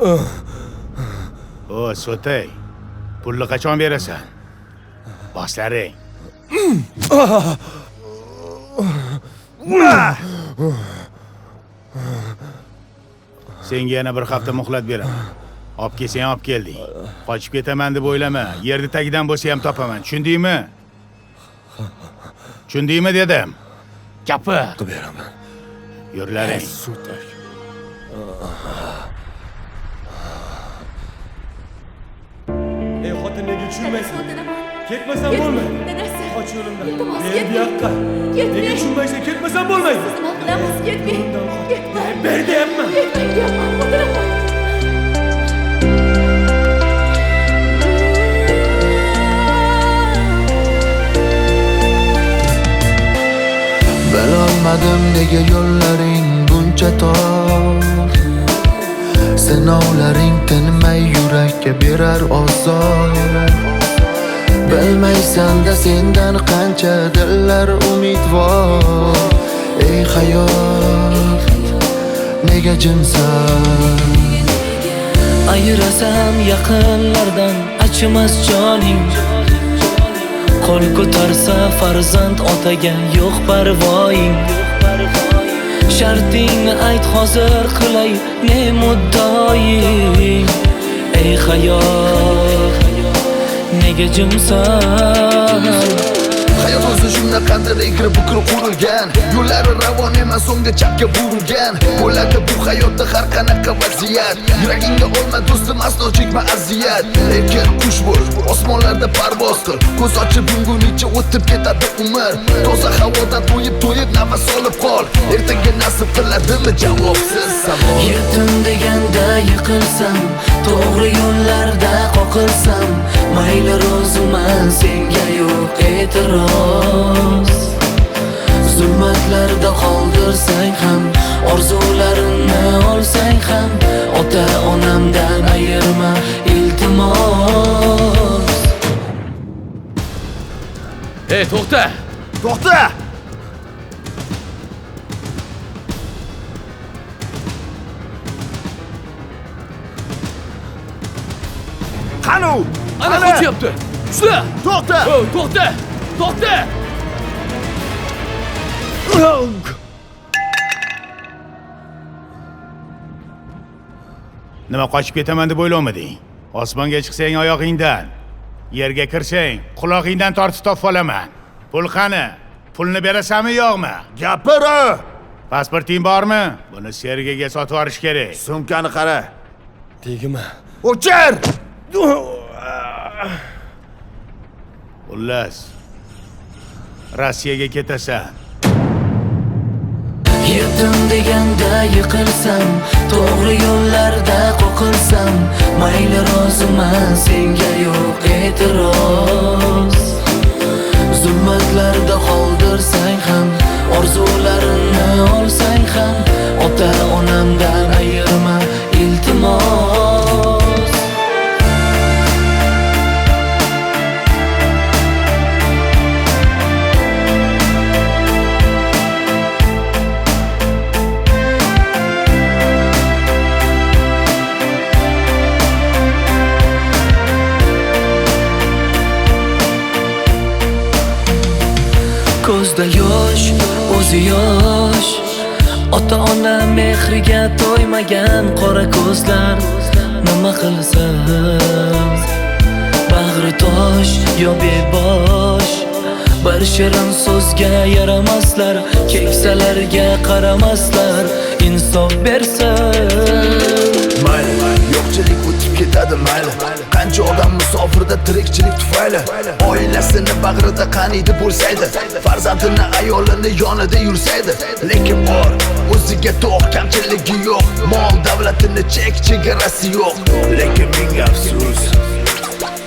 O, So'tay. Pulni qachon berasan? Boshlaring. Senga yana bir hafta muhlat beraman. Olib kelsang olib kelding. Qochib ketaman deb o'ylama. Yerni tagidan bo'lsa ham topaman. Tushundingmi? Tushundingmi dedim. Gapir. Qilib beraman. Yurlaring. So'tay. Ey xotin nega tushunmaysan? Xotinim. Ketmasam bo'lmaydi. Dadasi. Qoch yo'limdan. Iltimos, Ey bu yoqqa. Ketmang. Nega tushunmaysan? Ketmasam bo'lmaydi. Nima qilamiz? Ketmang. Ketmang. Ber deyapman. Ketmang deyapman. Xotinim. Bilolmadim nega yo'llaring buncha tor. Sinovlaring tinmay yurakka berar ozor. Bilmaysan-da sendan qancha dillar umidvor. Ey hayot, nega jimsan? Ayirasam yaqinlardan achimas joning. Qo'l ko'tarsa farzand otaga yo'q parvoying. Shartingni ayt hozir qilay ne muddoying. Ey hayot, nega jimsan? Hayot o'zi shunaqadir egri-bukri qurilgan. Yo'llari ravon emas, o'ngga chapga burilgan. Bo'ladi bu hayotda har qanaqa vaziyat. Yuragingga olma do'stim, aslo chekma aziyat. Erkin qush bo'l, osmonlarda parvoz qil. Ko'z ochib yumgunicha o'tib ketadi umr. Toza havoda to'yib nafas olib qol. Ertaga nasib qiladimi javobsiz savol. Yetim deganda yiqilsam, to'g'ri yo'llarda qoqilsam, mayli roziman, senga yo'q e'tiroz. Zulmatlarda qoldirsang ham, orzularimni olsang ham, ota onamdan ayirma iltimos. Ey, to'xta! To'xta! Qani? Ana qochyapti. Ushla! To'xta! To'xta! To'xta! Nima qochib ketaman deb o'ylamading? Osmonga chiqsang oyog'ingdan, yerga kirsang qulog'ingdan tortib topib olaman. Pul qani? Pulni berasanmi yo'qmi? Gapir! Pasporting bormi? Buni Sergeyga sotib yuborish kerak. Sumkani qara. Tegma. O'chir! Xullas, Rossiyaga ketasan. Yetim deganda yiqilsam, to'g'ri yo'llarda qoqilsam, mayli roziman, senga yo'q e'tiroz. Zulmatlarda qoldirsang ham, orzularimni olsang ham, ota onamdan ayirma iltimos. Ko'zda yosh, o'zi yosh, ota-ona mehriga to'ymagan qora ko'zlar. Nima qilsam, bag'ri tosh yo bebosh, bir shirin so'zga yaramaslar, keksalarga qaramaslar, insof bersin. Mayli, yo'qchilik o'tib ketadi mayli. Qancha odam musofirda tirikchilik tufayli oilasini bag'rida qaniydi bo'lsaydi, farzandini ayolini yonida yursaydi. Lekin bor, o'ziga to'q, kamchiligi yo'q, mol davlatini chegarasi yo'q. Lekin ming afsus,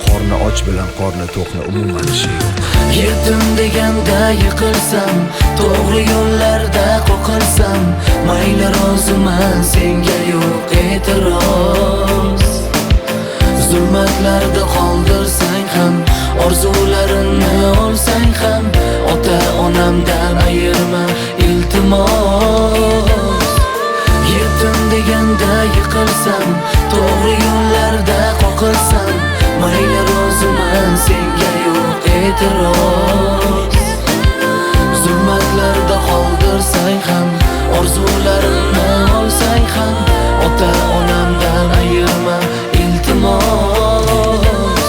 qorni och bilan qorni to'qni umuman ishi yo'q. Yetim deganda yiqilsam, to'g'ri yo'llarda qoqilsam, mayli roziman, senga yo'q e'tiroz. Zulmatlarda qoldirsang ham, orzularimni olsang ham, ota onamdan ayirma iltimos. Yetim deganda yiqilsam, e'tiroz. Zulmatlarda qoldirsang ham, orzularimni olsang ham, ota onamdan ayirma iltimos.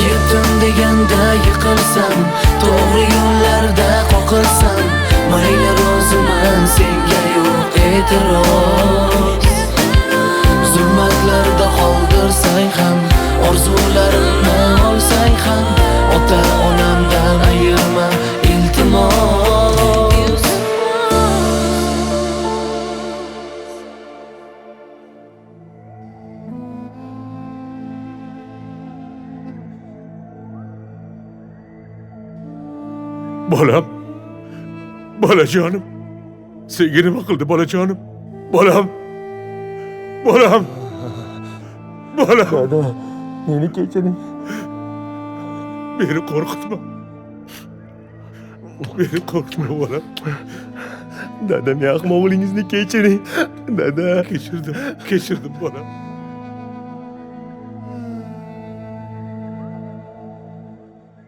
Yetim deganda yiqilsam, to'g'ri yo'llarda qoqilsam, mayli roziman, senga yo'q e'tiroz. Zulmatlarda qoldirsang ham, orzularimni olsang ham, ota onamdan ayirma iltimos. Bolam. Bolajonim. Senga nima qildi bolajonim? Bolam. Bolam. Bolam. Dada, meni kechiring. Beni qo'rqitma. Beni qo'rqitma bolam. Dada, men ahmoqligingizni kechiring. Dada. Kechirdim bolam.